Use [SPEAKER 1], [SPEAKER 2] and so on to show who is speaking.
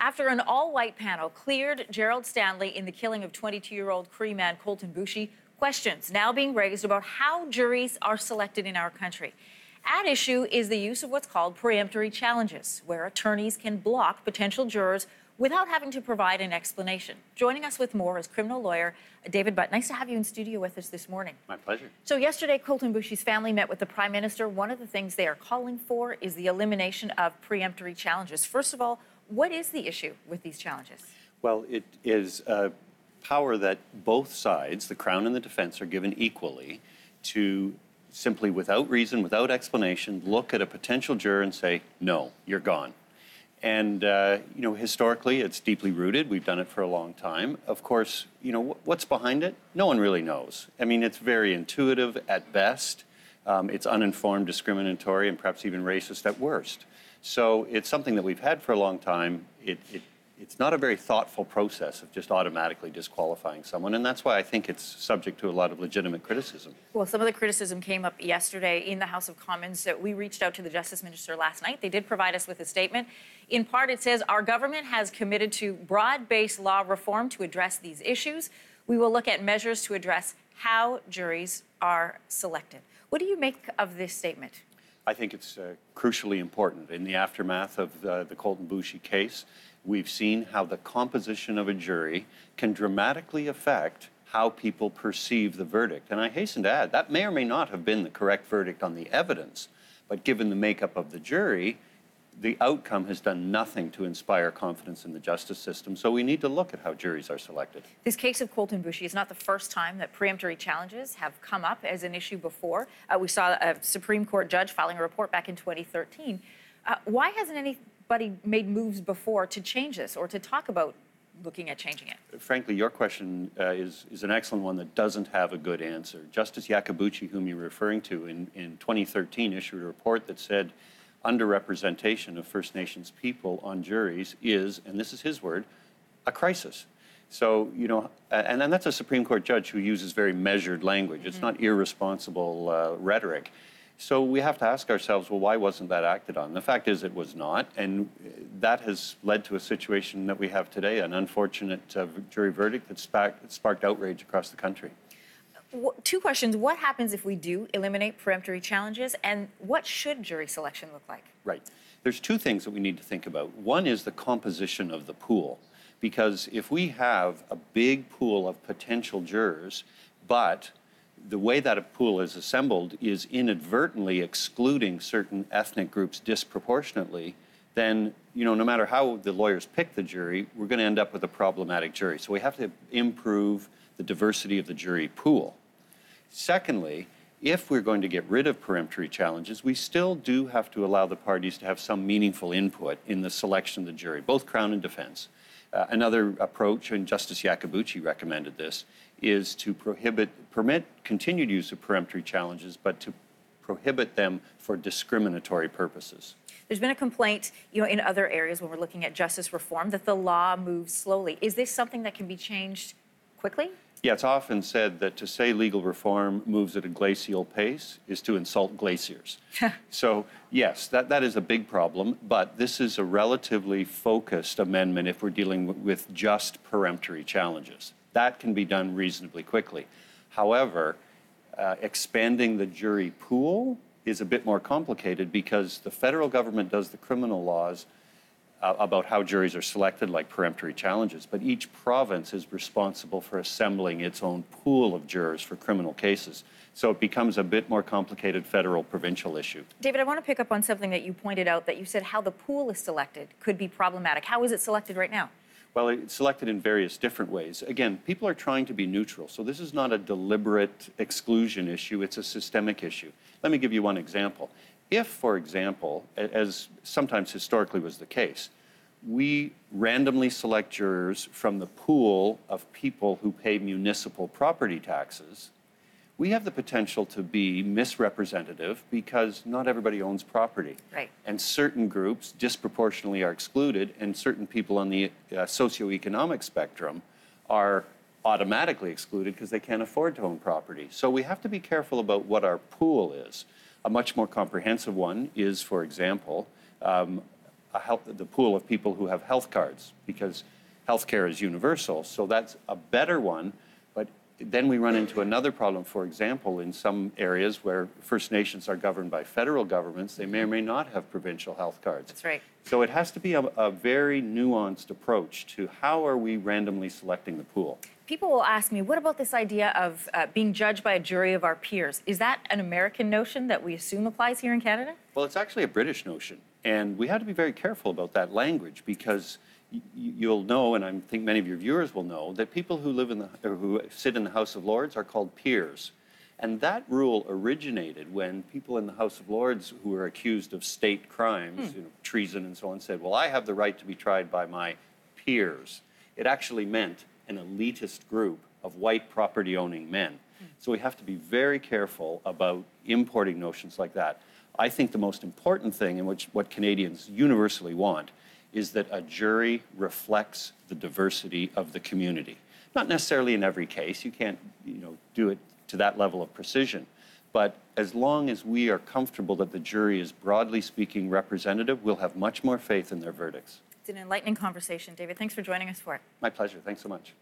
[SPEAKER 1] After an all-white panel cleared Gerald Stanley in the killing of 22-year-old Cree man Colton Boushie, questions now being raised about how juries are selected in our country. At issue is the use of what's called peremptory challenges, where attorneys can block potential jurors without having to provide an explanation. Joining us with more is criminal lawyer David Butt. Nice to have you in studio with us this morning.
[SPEAKER 2] My pleasure.
[SPEAKER 1] So yesterday, Colton Boushie's family met with the Prime Minister. One of the things they are calling for is the elimination of peremptory challenges. First of all, what is the issue with these challenges?
[SPEAKER 2] Well, it is a power that both sides, the Crown and the defense, are given equally to simply, without reason, without explanation, look at a potential juror and say, no, you're gone. And, historically, it's deeply rooted. We've done it for a long time. Of course, what's behind it? No one really knows. I mean, it's very intuitive at best. It's uninformed, discriminatory, and perhaps even racist at worst. So it's something that we've had for a long time. It's not a very thoughtful process of just automatically disqualifying someone, and that's why I think it's subject to a lot of legitimate criticism.
[SPEAKER 1] Well, some of the criticism came up yesterday in the House of Commons. We reached out to the Justice Minister last night. They did provide us with a statement. In part, it says, our government has committed to broad-based law reform to address these issues. We will look at measures to address how juries are selected. What do you make of this statement?
[SPEAKER 2] I think it's crucially important. In the aftermath of the Colton Boushie case, we've seen how the composition of a jury can dramatically affect how people perceive the verdict. And I hasten to add, that may or may not have been the correct verdict on the evidence, but given the makeup of the jury, the outcome has done nothing to inspire confidence in the justice system. So we need to look at how juries are selected.
[SPEAKER 1] This case of Colton Boushie is not the first time that peremptory challenges have come up as an issue before. We saw a Supreme Court judge filing a report back in 2013. Why hasn't anybody made moves before to change this or to talk about looking at changing it?
[SPEAKER 2] Frankly, your question is an excellent one that doesn't have a good answer. Justice Boushie, whom you're referring to, in 2013 issued a report that said underrepresentation of First Nations people on juries is, and this is his word, a crisis. So, and that's a Supreme Court judge who uses very measured language. It's not irresponsible rhetoric. So we have to ask ourselves, well, why wasn't that acted on? The fact is it was not, and that has led to a situation that we have today, an unfortunate jury verdict that sparked outrage across the country.
[SPEAKER 1] Two questions. What happens if we do eliminate peremptory challenges, and what should jury selection look like?
[SPEAKER 2] Right. There's two things that we need to think about. One is the composition of the pool, because if we have a big pool of potential jurors, but the way that a pool is assembled is inadvertently excluding certain ethnic groups disproportionately, then, no matter how the lawyers pick the jury, we're going to end up with a problematic jury. So we have to improve the diversity of the jury pool. Secondly, if we're going to get rid of peremptory challenges, we still do have to allow the parties to have some meaningful input in the selection of the jury, both Crown and defense. Another approach, and Justice Boushie recommended this, is to permit continued use of peremptory challenges, but to prohibit them for discriminatory purposes.
[SPEAKER 1] There's been a complaint, in other areas when we're looking at justice reform, that the law moves slowly. Is this something that can be changed quickly?
[SPEAKER 2] Yeah, it's often said that to say legal reform moves at a glacial pace is to insult glaciers. So, yes, that is a big problem, but this is a relatively focused amendment if we're dealing with just peremptory challenges. That can be done reasonably quickly. However, expanding the jury pool is a bit more complicated because the federal government does the criminal laws about how juries are selected, like peremptory challenges, but each province is responsible for assembling its own pool of jurors for criminal cases. So it becomes a bit more complicated federal-provincial issue.
[SPEAKER 1] David, I want to pick up on something that you pointed out, that you said how the pool is selected could be problematic. How is it selected right now?
[SPEAKER 2] Well, it's selected in various different ways. Again, people are trying to be neutral, so this is not a deliberate exclusion issue, it's a systemic issue. Let me give you one example. If, for example, as sometimes historically was the case, we randomly select jurors from the pool of people who pay municipal property taxes, we have the potential to be misrepresentative because not everybody owns property.
[SPEAKER 1] Right.
[SPEAKER 2] And certain groups disproportionately are excluded, and certain people on the socioeconomic spectrum are automatically excluded because they can't afford to own property. So we have to be careful about what our pool is. A much more comprehensive one is, for example, the pool of people who have health cards, because healthcare is universal. So that's a better one. But then we run into another problem. For example, in some areas where First Nations are governed by federal governments, they may or may not have provincial health cards.
[SPEAKER 1] That's right.
[SPEAKER 2] So it has to be a very nuanced approach to how are we randomly selecting the pool.
[SPEAKER 1] People will ask me, what about this idea of being judged by a jury of our peers? Is that an American notion that we assume applies here in Canada?
[SPEAKER 2] Well, it's actually a British notion. And we have to be very careful about that language, because you'll know, and I think many of your viewers will know, that people who live who sit in the House of Lords are called peers. And that rule originated when people in the House of Lords who were accused of state crimes, treason and so on, said, well, I have the right to be tried by my peers. It actually meant an elitist group of white property-owning men. So we have to be very careful about importing notions like that. I think the most important thing, and what Canadians universally want, is that a jury reflects the diversity of the community. Not necessarily in every case. You can't, do it to that level of precision. But as long as we are comfortable that the jury is, broadly speaking, representative, we'll have much more faith in their verdicts.
[SPEAKER 1] It's an enlightening conversation, David. Thanks for joining us for it.
[SPEAKER 2] My pleasure. Thanks so much.